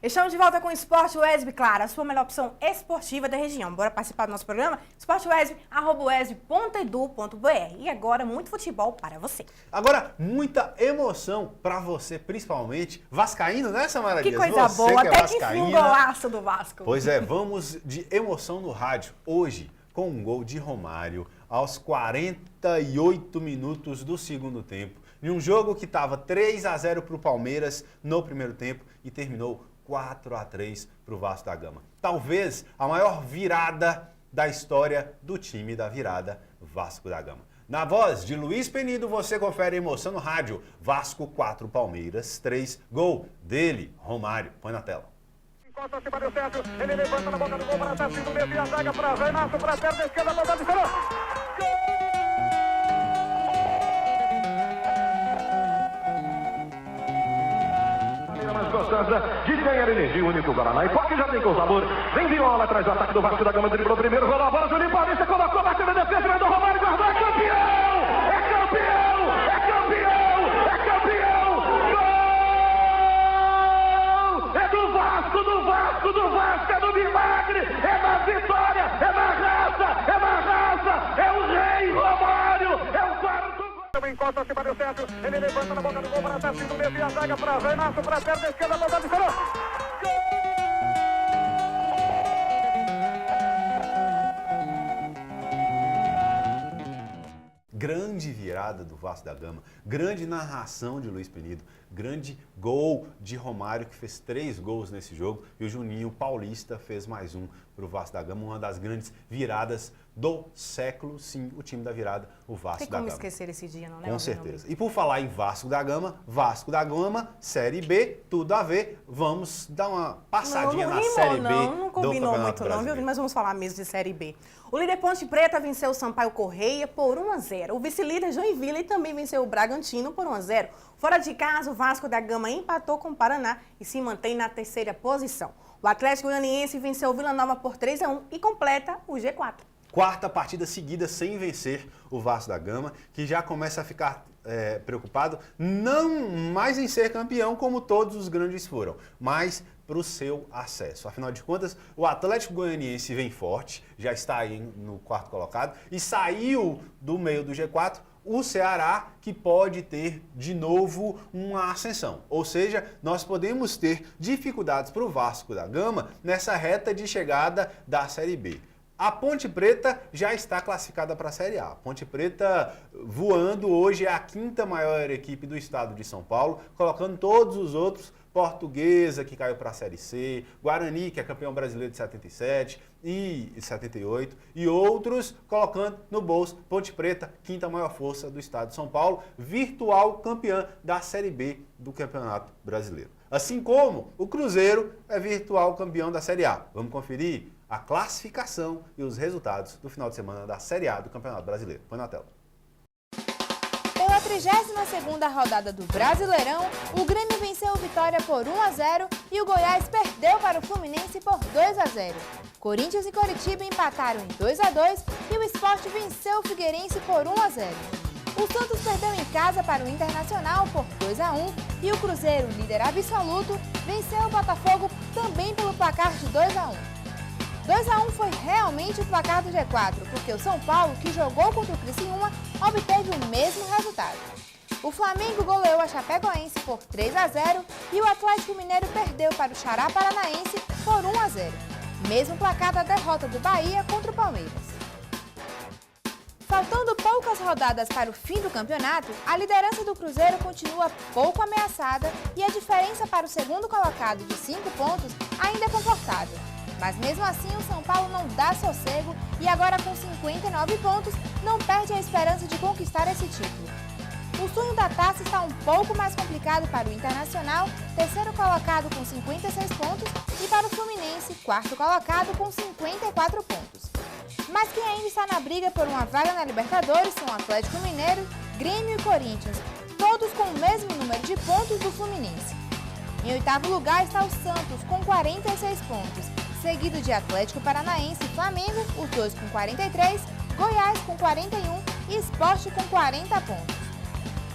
Estamos de volta com o Esporte UESB, claro, a sua melhor opção esportiva da região. Bora participar do nosso programa? esporteuesb@uesb.edu.br. E agora, muito futebol para você. Agora, muita emoção para você, principalmente vascaíno, né, Samara Que Dias? coisa você boa, que até que enfim um golaço do Vasco. Pois é, vamos de emoção no rádio. Hoje, com um gol de Romário aos 48 minutos do segundo tempo, em um jogo que estava 3-0 para o Palmeiras no primeiro tempo e terminou 4-3 para o Vasco da Gama. Talvez a maior virada da história do time da virada Vasco da Gama. Na voz de Luiz Penido, você confere a emoção no rádio. Vasco 4, Palmeiras 3, gol dele, Romário. Põe na tela. Encosta acima do Sérgio, ele levanta na boca do gol para a do meio e a zaga para Renato, para a perna esquerda, para o mais gostosa de ganhar energia, o único Guaraná. E porque já tem com o sabor, vem Viola atrás do ataque do Vasco da Gama, driblou primeiro, rolou a bola, Juninho Paulista colocou, bateu na defesa, mandou Romário, guardou, é campeão! É campeão! É campeão! É campeão! Gol! É do Vasco, do Vasco, do Vasco, é do milagre, é da vitória, é da raça, é da raça, é o rei Romário, é o quarto. Encosta acima do Sérgio, ele levanta na boca do gol para a do meio e a zaga para Renato, para a perna esquerda, para o Grande virada do Vasco da Gama, grande narração de Luiz Penido, grande gol de Romário, que fez 3 gols nesse jogo, e o Juninho Paulista fez mais um para o Vasco da Gama, uma das grandes viradas do século, sim, o time da virada, o Vasco da Gama. Tem como esquecer esse dia, não, né? Com certeza. E por falar em Vasco da Gama, Série B, tudo a ver, vamos dar uma passadinha na Série B não combinou do muito não, viu? Mas vamos falar mesmo de Série B. O líder Ponte Preta venceu o Sampaio Correia por 1-0. O vice-líder Joinville também venceu o Bragantino por 1-0. Fora de casa, o Vasco da Gama empatou com o Paraná e se mantém na 3ª posição. O Atlético Goianiense venceu o Vila Nova por 3-1 e completa o G4. 4ª partida seguida sem vencer o Vasco da Gama, que já começa a ficar preocupado, não mais em ser campeão como todos os grandes foram, mas para o seu acesso. Afinal de contas, o Atlético Goianiense vem forte, já está aí no 4º colocado e saiu do meio do G4 o Ceará, que pode ter de novo uma ascensão. Ou seja, nós podemos ter dificuldades para o Vasco da Gama nessa reta de chegada da Série B. A Ponte Preta já está classificada para a Série A. A Ponte Preta voando hoje é a 5ª maior equipe do estado de São Paulo, colocando todos os outros, Portuguesa, que caiu para a Série C, Guarani, que é campeão brasileiro de 77 e 78, e outros colocando no bolso Ponte Preta, 5ª maior força do estado de São Paulo, virtual campeã da Série B do Campeonato Brasileiro. Assim como o Cruzeiro é virtual campeão da Série A. Vamos conferir a classificação e os resultados do final de semana da Série A do Campeonato Brasileiro. Põe na tela. Pela 32ª rodada do Brasileirão, o Grêmio venceu o Vitória por 1-0 e o Goiás perdeu para o Fluminense por 2-0. Corinthians e Coritiba empataram em 2-2 e o Sport venceu o Figueirense por 1-0. O Santos perdeu em casa para o Internacional por 2-1 e o Cruzeiro, líder absoluto, venceu o Botafogo também pelo placar de 2-1. 2-1 foi realmente o placar do G4, porque o São Paulo, que jogou contra o Criciúma, obteve o mesmo resultado. O Flamengo goleou a Chapecoense por 3-0 e o Atlético Mineiro perdeu para o Xará Paranaense por 1-0, mesmo placar da derrota do Bahia contra o Palmeiras. Faltando poucas rodadas para o fim do campeonato, a liderança do Cruzeiro continua pouco ameaçada e a diferença para o segundo colocado de 5 pontos ainda é confortável. Mas mesmo assim, o São Paulo não dá sossego e agora com 59 pontos, não perde a esperança de conquistar esse título. O sonho da taça está um pouco mais complicado para o Internacional, 3º colocado com 56 pontos, e para o Fluminense, 4º colocado com 54 pontos. Mas quem ainda está na briga por uma vaga na Libertadores são o Atlético Mineiro, Grêmio e Corinthians, todos com o mesmo número de pontos do Fluminense. Em 8º lugar está o Santos, com 46 pontos, seguido de Atlético Paranaense e Flamengo, os dois com 43, Goiás com 41 e Sport com 40 pontos.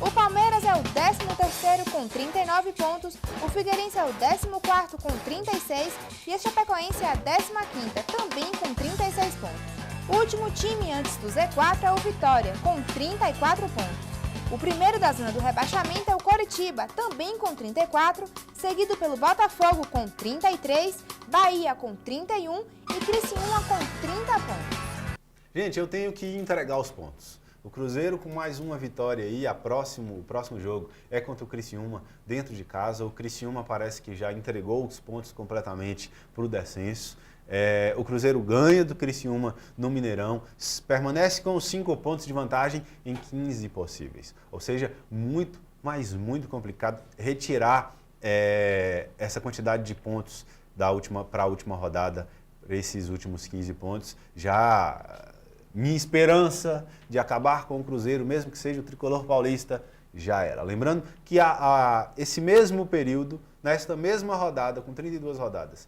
O Palmeiras é o 13º com 39 pontos, o Figueirense é o 14º com 36 e a Chapecoense é a 15ª, também com 36 pontos. O último time antes do Z4 é o Vitória, com 34 pontos. O primeiro da zona do rebaixamento é o Coritiba, também com 34, seguido pelo Botafogo com 33, Bahia com 31 e Criciúma com 30 pontos. Gente, eu tenho que entregar os pontos. O Cruzeiro com mais uma vitória aí, o próximo jogo é contra o Criciúma, dentro de casa. O Criciúma parece que já entregou os pontos completamente para o descenso. O Cruzeiro ganha do Criciúma no Mineirão, permanece com os 5 pontos de vantagem em 15 possíveis. Ou seja, muito, mas muito complicado retirar essa quantidade de pontos para a última rodada, esses últimos 15 pontos. Já minha esperança de acabar com o Cruzeiro, mesmo que seja o tricolor paulista, já era. Lembrando que esse mesmo período, nesta mesma rodada, com 32 rodadas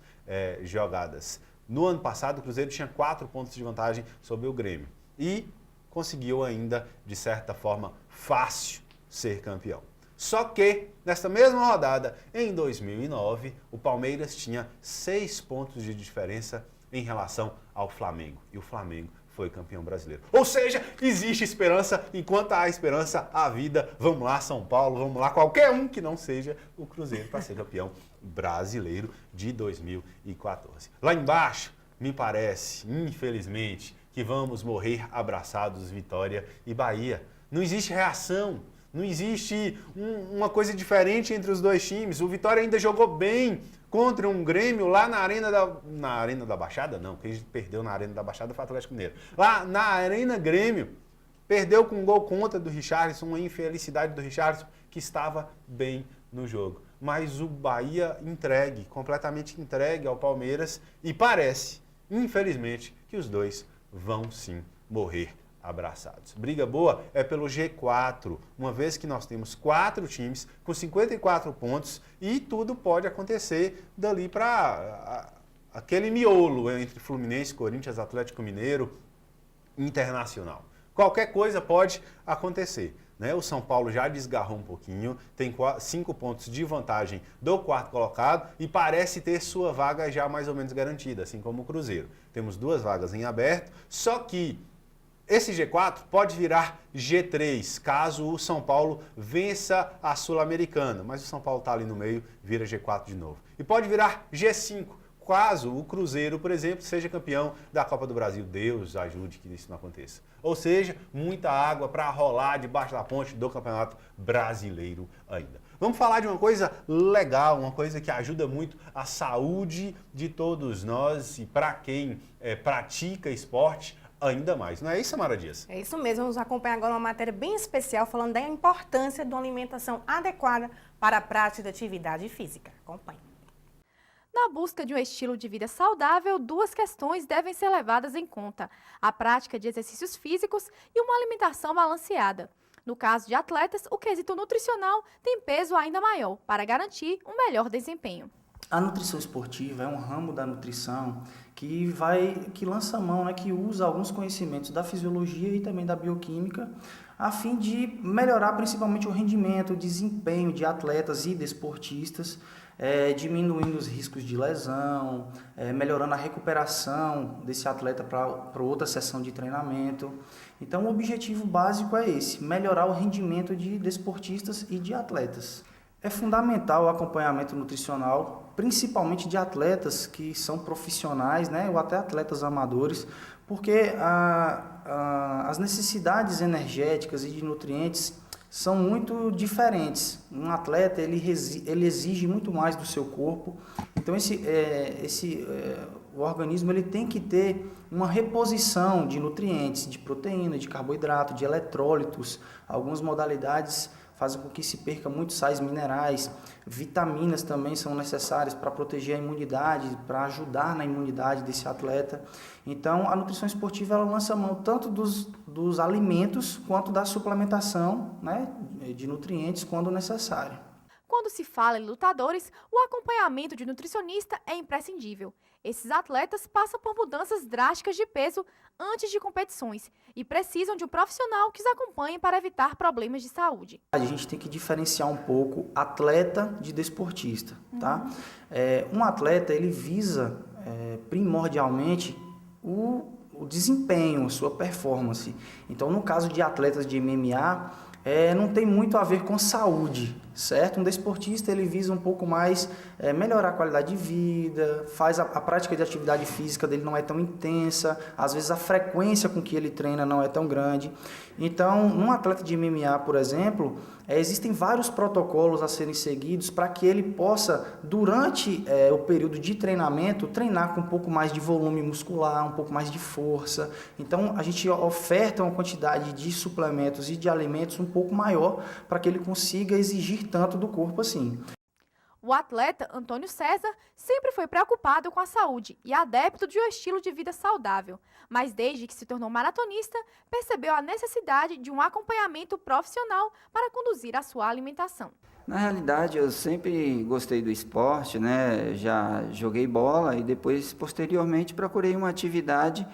jogadas, no ano passado o Cruzeiro tinha 4 pontos de vantagem sobre o Grêmio e conseguiu ainda, de certa forma, fácil ser campeão. Só que, nesta mesma rodada, em 2009, o Palmeiras tinha 6 pontos de diferença em relação ao Flamengo. E o Flamengo foi campeão brasileiro. Ou seja, existe esperança, enquanto há esperança, há vida. Vamos lá, São Paulo, vamos lá, qualquer um que não seja o Cruzeiro para ser campeão brasileiro de 2014. Lá embaixo, me parece, infelizmente, que vamos morrer abraçados Vitória e Bahia. Não existe reação, não existe uma coisa diferente entre os dois times. O Vitória ainda jogou bem contra um Grêmio lá na Arena da Baixada, não, quem perdeu na Arena da Baixada foi o Atlético Mineiro. Lá na Arena Grêmio, perdeu com um gol contra do Richarlison, uma infelicidade do Richarlison, que estava bem no jogo. Mas o Bahia completamente entregue ao Palmeiras, e parece, infelizmente, que os dois vão sim morrer abraçados. Briga boa é pelo G4, uma vez que nós temos 4 times com 54 pontos e tudo pode acontecer dali para aquele miolo entre Fluminense, Corinthians, Atlético Mineiro, Internacional. Qualquer coisa pode acontecer, né? O São Paulo já desgarrou um pouquinho, tem 5 pontos de vantagem do 4º colocado e parece ter sua vaga já mais ou menos garantida, assim como o Cruzeiro. Temos 2 vagas em aberto, só que esse G4 pode virar G3, caso o São Paulo vença a Sul-Americana. Mas o São Paulo está ali no meio, vira G4 de novo. E pode virar G5, caso o Cruzeiro, por exemplo, seja campeão da Copa do Brasil. Deus ajude que isso não aconteça. Ou seja, muita água para rolar debaixo da ponte do Campeonato Brasileiro ainda. Vamos falar de uma coisa legal, uma coisa que ajuda muito a saúde de todos nós e para quem pratica esporte, ainda mais. Não é isso, Samara Dias? É isso mesmo. Vamos acompanhar agora uma matéria bem especial falando da importância de uma alimentação adequada para a prática de atividade física. Acompanhe. Na busca de um estilo de vida saudável, 2 questões devem ser levadas em conta: a prática de exercícios físicos e uma alimentação balanceada. No caso de atletas, o quesito nutricional tem peso ainda maior para garantir um melhor desempenho. A nutrição esportiva é um ramo da nutrição que lança mão, que usa alguns conhecimentos da fisiologia e também da bioquímica, a fim de melhorar principalmente o rendimento, o desempenho de atletas e desportistas, diminuindo os riscos de lesão, melhorando a recuperação desse atleta para outra sessão de treinamento. Então o objetivo básico é esse: melhorar o rendimento de desportistas e de atletas. É fundamental o acompanhamento nutricional, principalmente de atletas que são profissionais, ou até atletas amadores, porque as necessidades energéticas e de nutrientes são muito diferentes. Um atleta ele exige muito mais do seu corpo, então o organismo ele tem que ter uma reposição de nutrientes, de proteína, de carboidrato, de eletrólitos. Algumas modalidades fazem com que se perca muitos sais minerais. Vitaminas também são necessárias para proteger a imunidade, para ajudar na imunidade desse atleta. Então, a nutrição esportiva ela lança mão tanto dos alimentos quanto da suplementação, de nutrientes quando necessário. Quando se fala em lutadores, o acompanhamento de nutricionista é imprescindível. Esses atletas passam por mudanças drásticas de peso antes de competições e precisam de um profissional que os acompanhe para evitar problemas de saúde. A gente tem que diferenciar um pouco atleta de desportista, tá? Um atleta, ele visa primordialmente o desempenho, a sua performance. Então, no caso de atletas de MMA, não tem muito a ver com saúde, certo? Um desportista, ele visa um pouco mais melhorar a qualidade de vida, a prática de atividade física dele não é tão intensa, às vezes a frequência com que ele treina não é tão grande. Então, num atleta de MMA, por exemplo, existem vários protocolos a serem seguidos para que ele possa, durante o período de treinamento, treinar com um pouco mais de volume muscular, um pouco mais de força. Então, a gente oferta uma quantidade de suplementos e de alimentos um pouco maior para que ele consiga exigir tanto do corpo assim. O atleta Antônio César sempre foi preocupado com a saúde e adepto de um estilo de vida saudável, mas desde que se tornou maratonista, percebeu a necessidade de um acompanhamento profissional para conduzir a sua alimentação. Na realidade, eu sempre gostei do esporte, né? Já joguei bola e depois, posteriormente, procurei uma atividade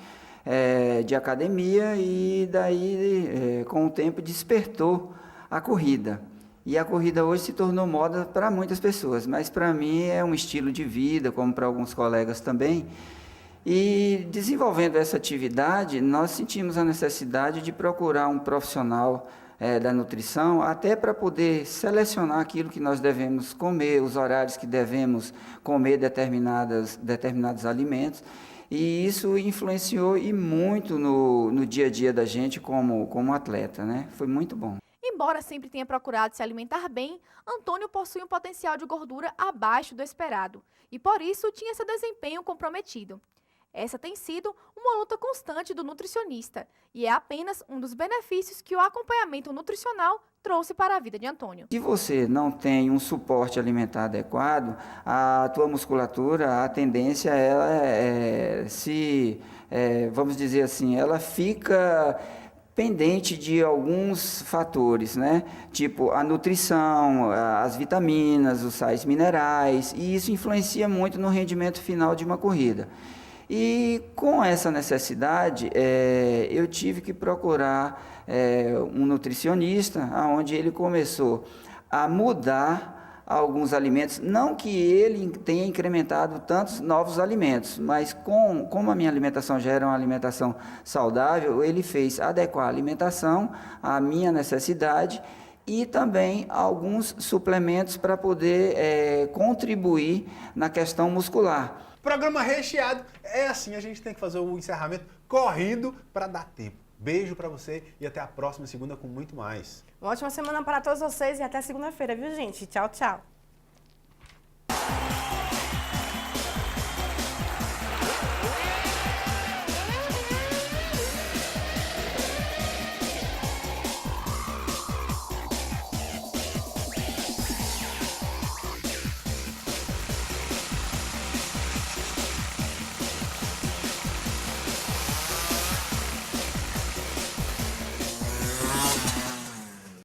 de academia e daí, com o tempo, despertou a corrida. E a corrida hoje se tornou moda para muitas pessoas, mas para mim é um estilo de vida, como para alguns colegas também. E desenvolvendo essa atividade, nós sentimos a necessidade de procurar um profissional da nutrição, até para poder selecionar aquilo que nós devemos comer, os horários que devemos comer determinados alimentos. E isso influenciou e muito no dia a dia da gente como atleta, né? Foi muito bom. Embora sempre tenha procurado se alimentar bem, Antônio possui um potencial de gordura abaixo do esperado e, por isso, tinha seu desempenho comprometido. Essa tem sido uma luta constante do nutricionista e é apenas um dos benefícios que o acompanhamento nutricional trouxe para a vida de Antônio. Se você não tem um suporte alimentar adequado, a tua musculatura, a tendência vamos dizer assim, ela fica pendente de alguns fatores, né? Tipo a nutrição, as vitaminas, os sais minerais, e isso influencia muito no rendimento final de uma corrida. E com essa necessidade, eu tive que procurar um nutricionista, onde ele começou a mudar alguns alimentos, não que ele tenha incrementado tantos novos alimentos, mas como a minha alimentação já era uma alimentação saudável, ele fez adequar a alimentação à minha necessidade e também alguns suplementos para poder contribuir na questão muscular. Programa recheado, é assim, a gente tem que fazer o encerramento correndo para dar tempo. Beijo para você e até a próxima segunda com muito mais. Uma ótima semana para todos vocês e até segunda-feira, viu, gente? Tchau, tchau.